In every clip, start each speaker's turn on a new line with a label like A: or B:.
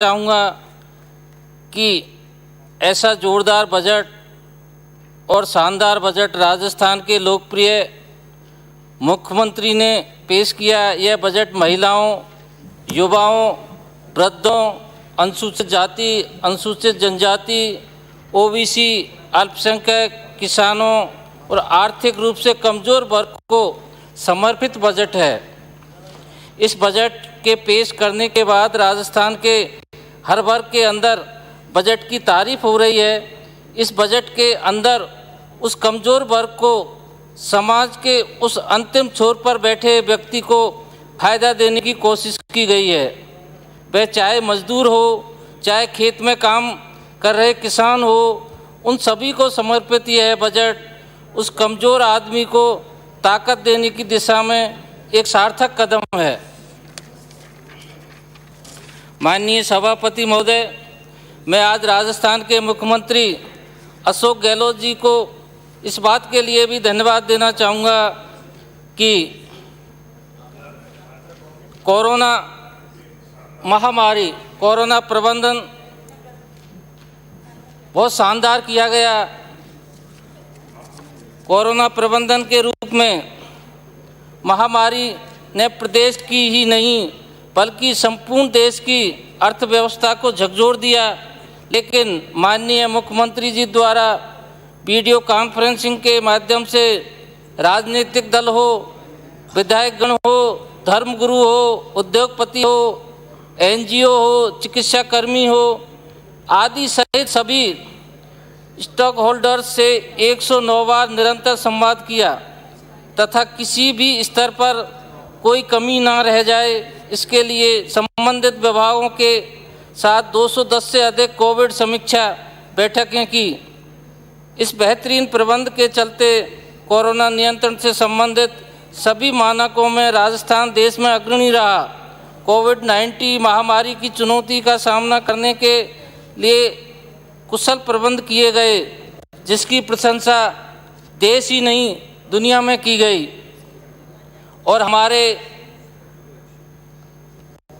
A: चाहूँगा कि ऐसा जोरदार बजट और शानदार बजट राजस्थान के लोकप्रिय मुख्यमंत्री ने पेश किया। यह बजट महिलाओं, युवाओं, वृद्धों, अनुसूचित जाति, अनुसूचित जनजाति, ओबीसी, अल्पसंख्यक, किसानों और आर्थिक रूप से कमज़ोर वर्ग को समर्पित बजट है। इस बजट के पेश करने के बाद राजस्थान के हर वर्ग के अंदर बजट की तारीफ हो रही है। इस बजट के अंदर उस कमज़ोर वर्ग को, समाज के उस अंतिम छोर पर बैठे व्यक्ति को फ़ायदा देने की कोशिश की गई है। वह चाहे मजदूर हो, चाहे खेत में काम कर रहे किसान हो, उन सभी को समर्पित यह बजट उस कमज़ोर आदमी को ताकत देने की दिशा में एक सार्थक कदम है। माननीय सभापति महोदय, मैं आज राजस्थान के मुख्यमंत्री अशोक गहलोत जी को इस बात के लिए भी धन्यवाद देना चाहूँगा कि कोरोना महामारी, कोरोना प्रबंधन बहुत शानदार किया गया। कोरोना प्रबंधन के रूप में महामारी ने प्रदेश की ही नहीं बल्कि संपूर्ण देश की अर्थव्यवस्था को झकझोर दिया, लेकिन माननीय मुख्यमंत्री जी द्वारा वीडियो कॉन्फ्रेंसिंग के माध्यम से राजनीतिक दल हो, विधायकगण हो, धर्मगुरु हो, उद्योगपति हो, एनजीओ हो, चिकित्साकर्मी हो आदि सहित सभी स्टॉक होल्डर्स से 109 बार निरंतर संवाद किया तथा किसी भी स्तर पर कोई कमी ना रह जाए, इसके लिए संबंधित विभागों के साथ 210 से अधिक कोविड समीक्षा बैठकें की। इस बेहतरीन प्रबंध के चलते कोरोना नियंत्रण से संबंधित सभी मानकों में राजस्थान देश में अग्रणी रहा। कोविड-19 महामारी की चुनौती का सामना करने के लिए कुशल प्रबंध किए गए, जिसकी प्रशंसा देश ही नहीं दुनिया में की गई। और हमारे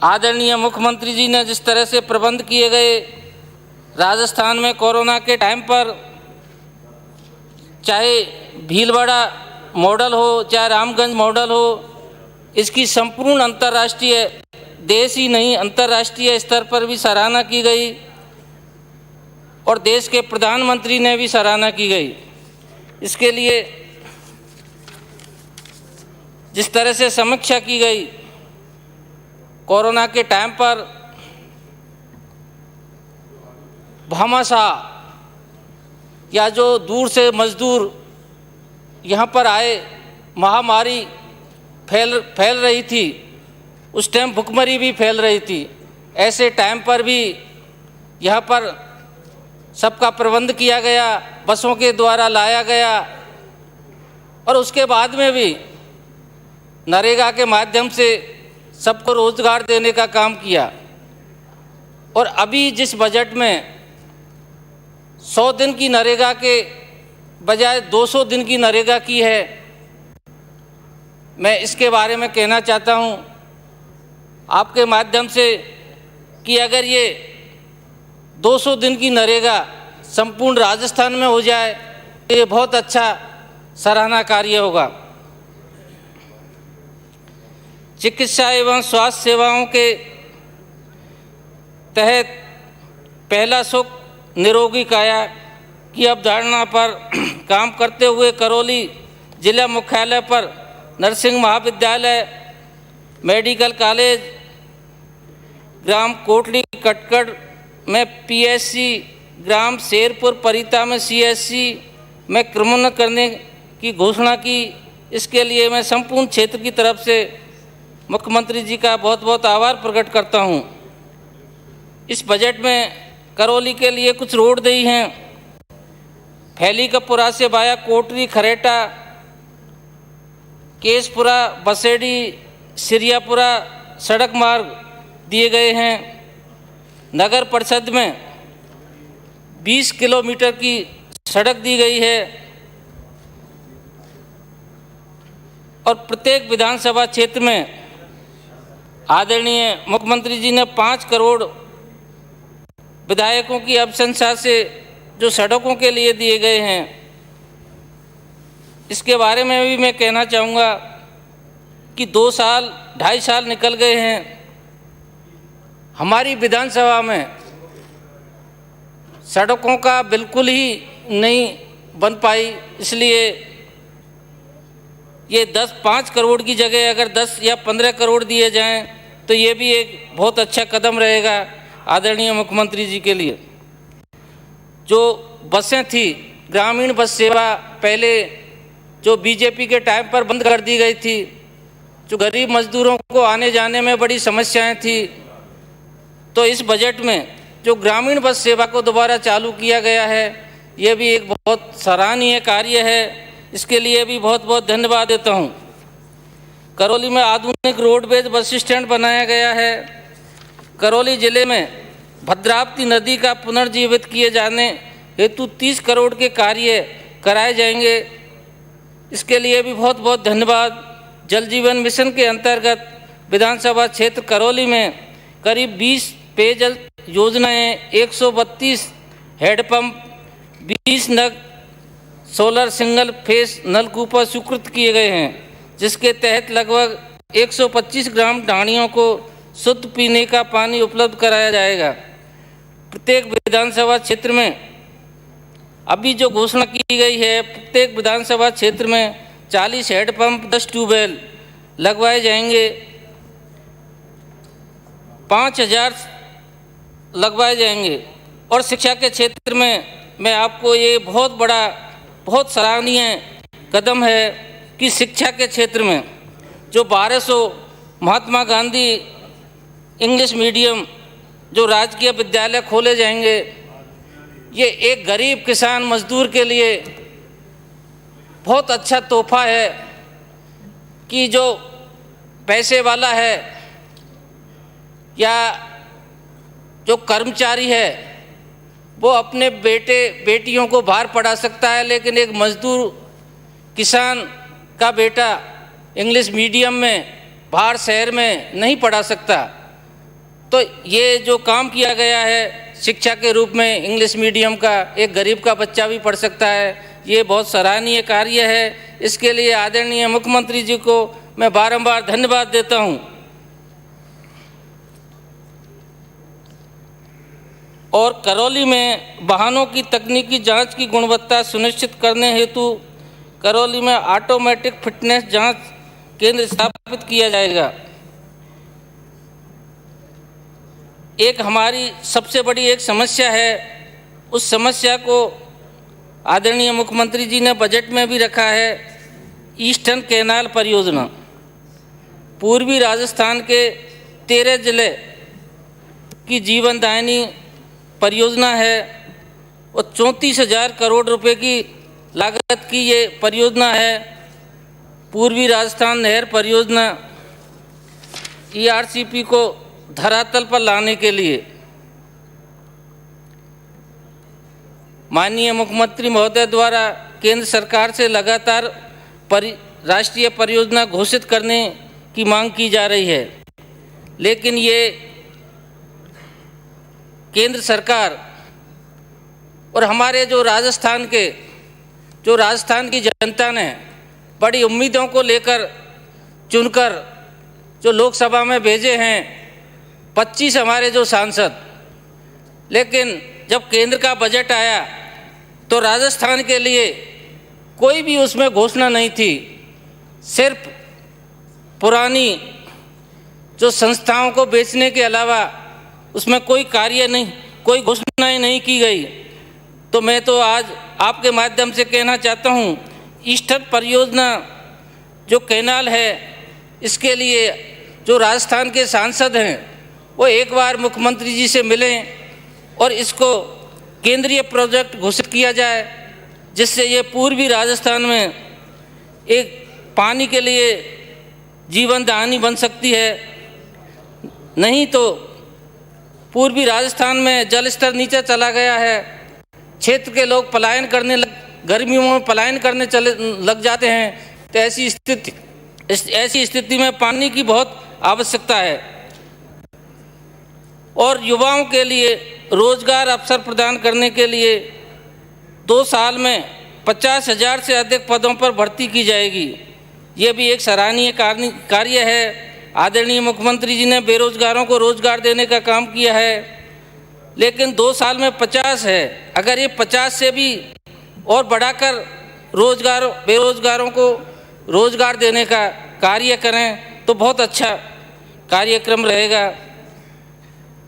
A: आदरणीय मुख्यमंत्री जी ने जिस तरह से प्रबंध किए गए, राजस्थान में कोरोना के टाइम पर चाहे भीलवाड़ा मॉडल हो, चाहे रामगंज मॉडल हो, इसकी संपूर्ण अंतर्राष्ट्रीय, देश ही नहीं अंतर्राष्ट्रीय स्तर पर भी सराहना की गई और देश के प्रधानमंत्री ने भी सराहना की गई। इसके लिए जिस तरह से समीक्षा की गई, कोरोना के टाइम पर भामाशाह या जो दूर से मजदूर यहाँ पर आए, महामारी फैल रही थी, उस टाइम भुखमरी भी फैल रही थी। ऐसे टाइम पर भी यहाँ पर सबका प्रबंध किया गया, बसों के द्वारा लाया गया और उसके बाद में भी नरेगा के माध्यम से सबको रोजगार देने का काम किया। और अभी जिस बजट में 100 दिन की नरेगा के बजाय 200 दिन की नरेगा की है, मैं इसके बारे में कहना चाहता हूँ आपके माध्यम से कि अगर ये 200 दिन की नरेगा संपूर्ण राजस्थान में हो जाए तो ये बहुत अच्छा सराहना कार्य होगा। चिकित्सा एवं स्वास्थ्य सेवाओं के तहत पहला सुख निरोगी काया की अवधारणा पर काम करते हुए करौली जिला मुख्यालय पर नर्सिंग महाविद्यालय, मेडिकल कॉलेज, ग्राम कोटली कटकड़ में पीएससी, ग्राम शेरपुर परिता में सीएससी में क्रमोन्नत करने की घोषणा की। इसके लिए मैं संपूर्ण क्षेत्र की तरफ से मुख्यमंत्री जी का बहुत बहुत आभार प्रकट करता हूं। इस बजट में करौली के लिए कुछ रोड दी हैं। फैलीकपुरा से वाया कोटरी, खरेटा, केसपुरा, बसेड़ी, सिरियापुरा सड़क मार्ग दिए गए हैं। नगर परिषद में 20 किलोमीटर की सड़क दी गई है और प्रत्येक विधानसभा क्षेत्र में आदरणीय मुख्यमंत्री जी ने 5 करोड़ विधायकों की अनुशंसा से जो सड़कों के लिए दिए गए हैं, इसके बारे में भी मैं कहना चाहूँगा कि 2 साल 2.5 साल निकल गए हैं, हमारी विधानसभा में सड़कों का बिल्कुल ही नहीं बन पाई। इसलिए ये 5 करोड़ की जगह अगर 10 या 15 करोड़ दिए जाएं तो ये भी एक बहुत अच्छा कदम रहेगा आदरणीय मुख्यमंत्री जी के लिए। जो बसें थी, ग्रामीण बस सेवा पहले जो बीजेपी के टाइम पर बंद कर दी गई थी, जो गरीब मजदूरों को आने जाने में बड़ी समस्याएं थी, तो इस बजट में जो ग्रामीण बस सेवा को दोबारा चालू किया गया है, ये भी एक बहुत सराहनीय कार्य है। इसके लिए भी बहुत बहुत धन्यवाद देता हूँ। करौली में आधुनिक रोडवेज बस स्टैंड बनाया गया है। करौली जिले में भद्रावती नदी का पुनर्जीवित किए जाने हेतु 30 करोड़ के कार्य कराए जाएंगे। इसके लिए भी बहुत बहुत धन्यवाद। जल जीवन मिशन के अंतर्गत विधानसभा क्षेत्र करौली में करीब 20 पेयजल योजनाएं, 132 हैंडपंप, 20 नग सोलर सिंगल फेस नलकूप स्वीकृत किए गए हैं, जिसके तहत लगभग 125 ग्राम ढाणियों को शुद्ध पीने का पानी उपलब्ध कराया जाएगा। प्रत्येक विधानसभा क्षेत्र में अभी जो घोषणा की गई है, प्रत्येक विधानसभा क्षेत्र में 40 हैंडपंप, 10 ट्यूबवेल लगवाए जाएंगे, 5000 लगवाए जाएंगे। और शिक्षा के क्षेत्र में मैं आपको ये बहुत बड़ा, बहुत सराहनीय कदम है कि शिक्षा के क्षेत्र में जो 1200 महात्मा गांधी इंग्लिश मीडियम जो राजकीय विद्यालय खोले जाएंगे, ये एक गरीब किसान मजदूर के लिए बहुत अच्छा तोहफा है कि जो पैसे वाला है या जो कर्मचारी है वो अपने बेटे बेटियों को बाहर पढ़ा सकता है, लेकिन एक मजदूर किसान का बेटा इंग्लिश मीडियम में बाहर शहर में नहीं पढ़ा सकता। तो ये जो काम किया गया है शिक्षा के रूप में इंग्लिश मीडियम का, एक गरीब का बच्चा भी पढ़ सकता है, ये बहुत सराहनीय कार्य है। इसके लिए आदरणीय मुख्यमंत्री जी को मैं बारंबार धन्यवाद देता हूँ। और करौली में वाहनों की तकनीकी जांच की गुणवत्ता सुनिश्चित करने हेतु करौली में ऑटोमेटिक फिटनेस जांच केंद्र स्थापित किया जाएगा। एक हमारी सबसे बड़ी एक समस्या है, उस समस्या को आदरणीय मुख्यमंत्री जी ने बजट में भी रखा है। ईस्टर्न कैनाल परियोजना पूर्वी राजस्थान के 13 जिले की जीवनदायिनी परियोजना है और 34,000 करोड़ रुपए की लागत की ये परियोजना है। पूर्वी राजस्थान नहर परियोजना ERCP को धरातल पर लाने के लिए माननीय मुख्यमंत्री महोदय द्वारा केंद्र सरकार से लगातार राष्ट्रीय परियोजना घोषित करने की मांग की जा रही है, लेकिन ये केंद्र सरकार और हमारे जो राजस्थान की जनता ने बड़ी उम्मीदों को लेकर चुनकर जो लोकसभा में भेजे हैं 25 हमारे जो सांसद, लेकिन जब केंद्र का बजट आया तो राजस्थान के लिए कोई भी उसमें घोषणा नहीं थी। सिर्फ पुरानी जो संस्थाओं को बेचने के अलावा उसमें कोई कार्य नहीं, कोई घोषणाएं नहीं की गई। तो मैं तो आज आपके माध्यम से कहना चाहता हूँ, ईस्टर्न परियोजना जो कैनाल है, इसके लिए जो राजस्थान के सांसद हैं वो एक बार मुख्यमंत्री जी से मिलें और इसको केंद्रीय प्रोजेक्ट घोषित किया जाए, जिससे ये पूर्वी राजस्थान में एक पानी के लिए जीवन दायिनी बन सकती है। नहीं तो पूर्वी राजस्थान में जल स्तर नीचे चला गया है, क्षेत्र के लोग पलायन करने गर्मियों में पलायन करने लग जाते हैं। तो ऐसी स्थिति में पानी की बहुत आवश्यकता है और युवाओं के लिए रोजगार अवसर प्रदान करने के लिए 2 साल में 50,000 से अधिक पदों पर भर्ती की जाएगी। ये भी एक सराहनीय कार्य है। आदरणीय मुख्यमंत्री जी ने बेरोजगारों को रोजगार देने का काम किया है, लेकिन 2 साल में 50 है। अगर ये 50 से भी और बढ़ाकर बेरोजगारों को रोजगार देने का कार्य करें तो बहुत अच्छा कार्यक्रम रहेगा।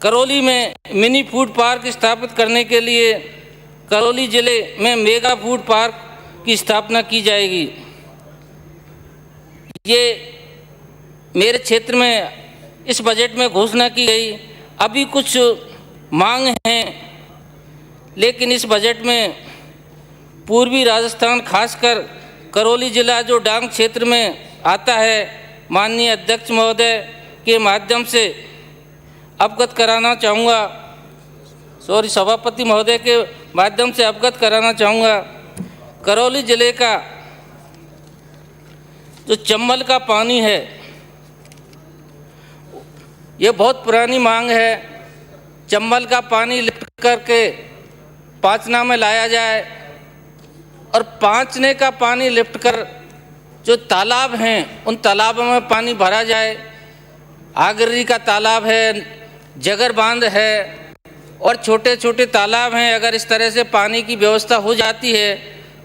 A: करौली में मिनी फूड पार्क स्थापित करने के लिए करौली जिले में मेगा फूड पार्क की स्थापना की जाएगी। ये मेरे क्षेत्र में इस बजट में घोषणा की गई। अभी कुछ मांग हैं, लेकिन इस बजट में पूर्वी राजस्थान खासकर करौली जिला जो डांग क्षेत्र में आता है, माननीय अध्यक्ष महोदय के माध्यम से अवगत कराना चाहूँगा, सभापति महोदय के माध्यम से अवगत कराना चाहूँगा। करौली जिले का जो चंबल का पानी है, ये बहुत पुरानी मांग है। चंबल का पानी लिफ्ट करके पांचना में लाया जाए और पांचने का पानी लिफ्ट कर जो तालाब हैं उन तालाबों में पानी भरा जाए। आगरी का तालाब है, जगर बांध है और छोटे छोटे तालाब हैं। अगर इस तरह से पानी की व्यवस्था हो जाती है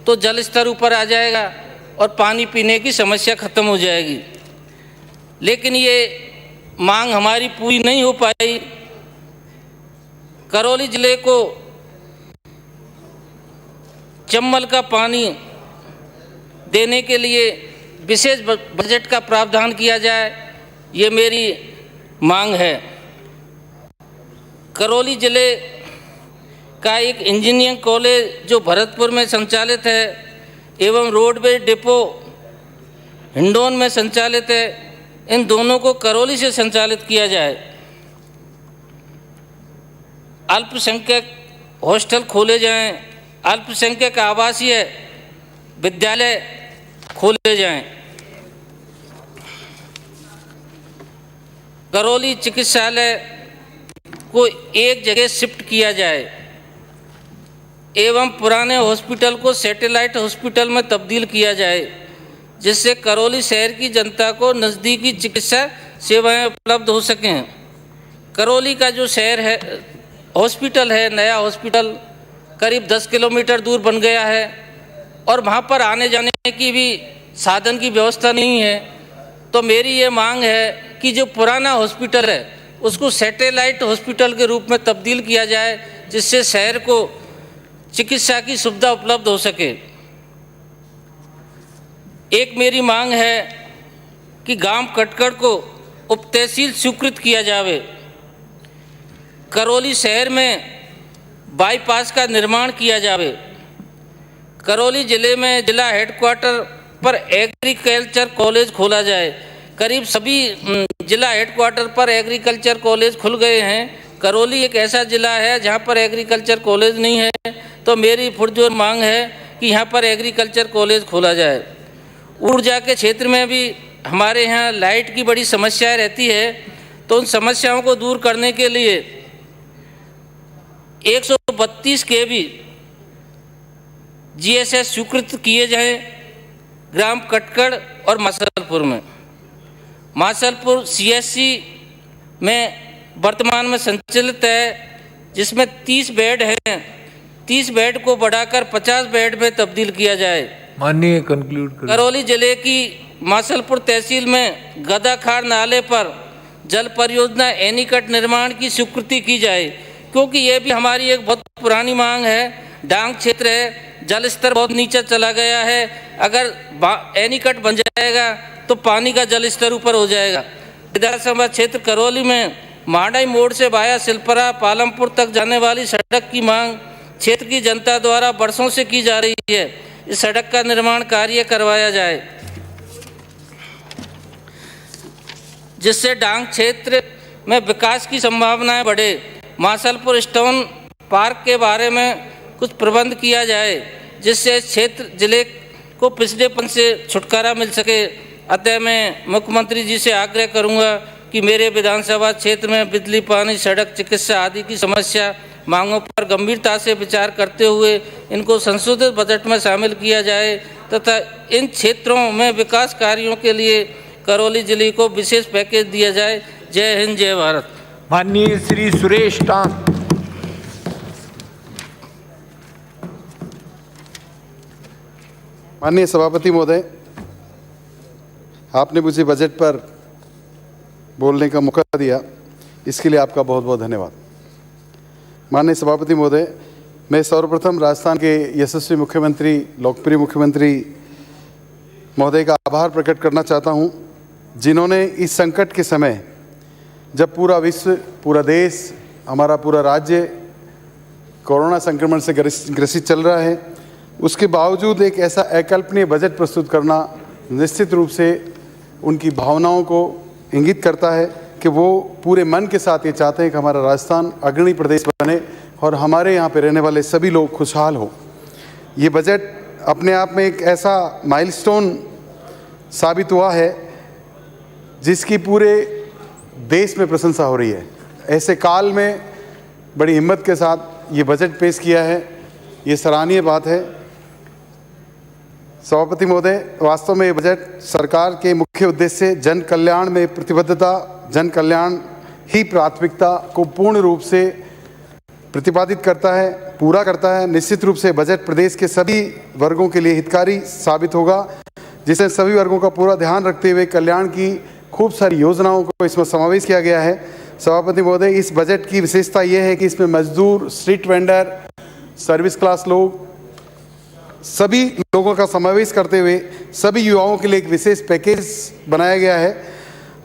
A: तो जल स्तर ऊपर आ जाएगा और पानी पीने की समस्या खत्म हो जाएगी। लेकिन ये मांग हमारी पूरी नहीं हो पाई। करौली जिले को चंबल का पानी देने के लिए विशेष बजट का प्रावधान किया जाए, ये मेरी मांग है। करौली जिले का एक इंजीनियरिंग कॉलेज जो भरतपुर में संचालित है एवं रोडवेज डिपो हिंडौन में संचालित है, इन दोनों को करौली से संचालित किया जाए। अल्पसंख्यक हॉस्टल खोले जाएं, अल्पसंख्यक आवासीय विद्यालय खोले जाएं। करौली चिकित्सालय को एक जगह शिफ्ट किया जाए एवं पुराने हॉस्पिटल को सैटेलाइट हॉस्पिटल में तब्दील किया जाए, जिससे करौली शहर की जनता को नज़दीकी चिकित्सा सेवाएं उपलब्ध हो सकें। करौली का जो शहर है हॉस्पिटल है, नया हॉस्पिटल करीब 10 किलोमीटर दूर बन गया है और वहाँ पर आने जाने की भी साधन की व्यवस्था नहीं है। तो मेरी ये मांग है कि जो पुराना हॉस्पिटल है उसको सैटेलाइट हॉस्पिटल के रूप में तब्दील किया जाए, जिससे शहर को चिकित्सा की सुविधा उपलब्ध हो सके। एक मेरी मांग है कि गांव कटकड़ को उप तहसील स्वीकृत किया जावे। करौली शहर में बाईपास का निर्माण किया जावे। करौली जिले में जिला हेडक्वार्टर पर एग्रीकल्चर कॉलेज खोला जाए। करीब सभी जिला हेडक्वार्टर पर एग्रीकल्चर कॉलेज खुल गए हैं। करौली एक ऐसा जिला है जहां पर एग्रीकल्चर कॉलेज नहीं है, तो मेरी पुरजोर मांग है कि यहां पर एग्रीकल्चर कॉलेज खोला जाए। ऊर्जा के क्षेत्र में भी हमारे यहाँ लाइट की बड़ी समस्या रहती है, तो उन समस्याओं को दूर करने के लिए 132 kV GSS स्वीकृत किए जाएं ग्राम कटकड़ और मासलपुर में। मासलपुर CSC में वर्तमान में संचालित है, जिसमें 30 बेड हैं। 30 बेड को बढ़ाकर 50 बेड में तब्दील किया जाए।
B: माननीय कंक्लूड करें।
A: करौली जिले की मासलपुर तहसील में गदाखार नाले पर जल परियोजना एनीकट निर्माण की स्वीकृति की जाए, क्योंकि ये भी हमारी एक बहुत पुरानी मांग है। डांग क्षेत्र है, जल स्तर बहुत नीचे चला गया है। अगर एनीकट बन जाएगा तो पानी का जल स्तर ऊपर हो जाएगा। विधानसभा क्षेत्र करौली में मांडाई मोड़ से वाया सिलपरा पालमपुर तक जाने वाली सड़क की मांग क्षेत्र की जनता द्वारा वर्षों से की जा रही है। इस सड़क का निर्माण कार्य करवाया जाए, जिससे डांग क्षेत्र में विकास की संभावनाएं बढ़े। मासलपुर स्टोन पार्क के बारे में कुछ प्रबंध किया जाए, जिससे इस क्षेत्र जिले को पिछड़ेपन से छुटकारा मिल सके। अतः मैं मुख्यमंत्री जी से आग्रह करूंगा कि मेरे विधानसभा क्षेत्र में बिजली, पानी, सड़क, चिकित्सा आदि की समस्या मांगों पर गंभीरता से विचार करते हुए इनको संशोधित बजट में शामिल किया जाए तथा इन क्षेत्रों में विकास कार्यों के लिए करौली जिले को विशेष पैकेज दिया जाए। जय हिंद, जय भारत।
B: माननीय श्री सुरेश टांक।
C: माननीय सभापति महोदय, आपने मुझे बजट पर बोलने का मौका दिया, इसके लिए आपका बहुत बहुत धन्यवाद। माननीय सभापति महोदय, मैं सर्वप्रथम राजस्थान के यशस्वी मुख्यमंत्री, लोकप्रिय मुख्यमंत्री महोदय का आभार प्रकट करना चाहता हूं, जिन्होंने इस संकट के समय, जब पूरा विश्व, पूरा देश, हमारा पूरा राज्य कोरोना संक्रमण से ग्रसित चल रहा है, उसके बावजूद एक ऐसा अकल्पनीय बजट प्रस्तुत करना निश्चित रूप से उनकी भावनाओं को इंगित करता है कि वो पूरे मन के साथ ये चाहते हैं कि हमारा राजस्थान अग्रणी प्रदेश बने और हमारे यहाँ पे रहने वाले सभी लोग खुशहाल हो। ये बजट अपने आप में एक ऐसा माइलस्टोन साबित हुआ है जिसकी पूरे देश में प्रशंसा हो रही है। ऐसे काल में बड़ी हिम्मत के साथ ये बजट पेश किया है, ये सराहनीय बात है। सभापति महोदय, वास्तव में ये बजट सरकार के मुख्य उद्देश्य जन कल्याण में प्रतिबद्धता, जन कल्याण ही प्राथमिकता को पूर्ण रूप से प्रतिपादित करता है, पूरा करता है। निश्चित रूप से बजट प्रदेश के सभी वर्गों के लिए हितकारी साबित होगा, जिससे सभी वर्गों का पूरा ध्यान रखते हुए कल्याण की खूब सारी योजनाओं को इसमें समावेश किया गया है। सभापति महोदय, इस बजट की विशेषता यह है कि इसमें मजदूर, स्ट्रीट वेंडर, सर्विस क्लास लोग, सभी लोगों का समावेश करते हुए सभी युवाओं के लिए एक विशेष पैकेज बनाया गया है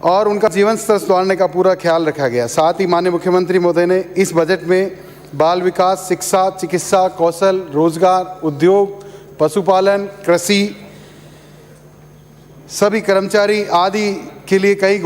C: और उनका जीवन स्तर सुधारने का पूरा ख्याल रखा गया। साथ ही माननीय मुख्यमंत्री महोदय ने इस बजट में बाल विकास, शिक्षा, चिकित्सा, कौशल, रोजगार, उद्योग, पशुपालन, कृषि, सभी कर्मचारी आदि के लिए कई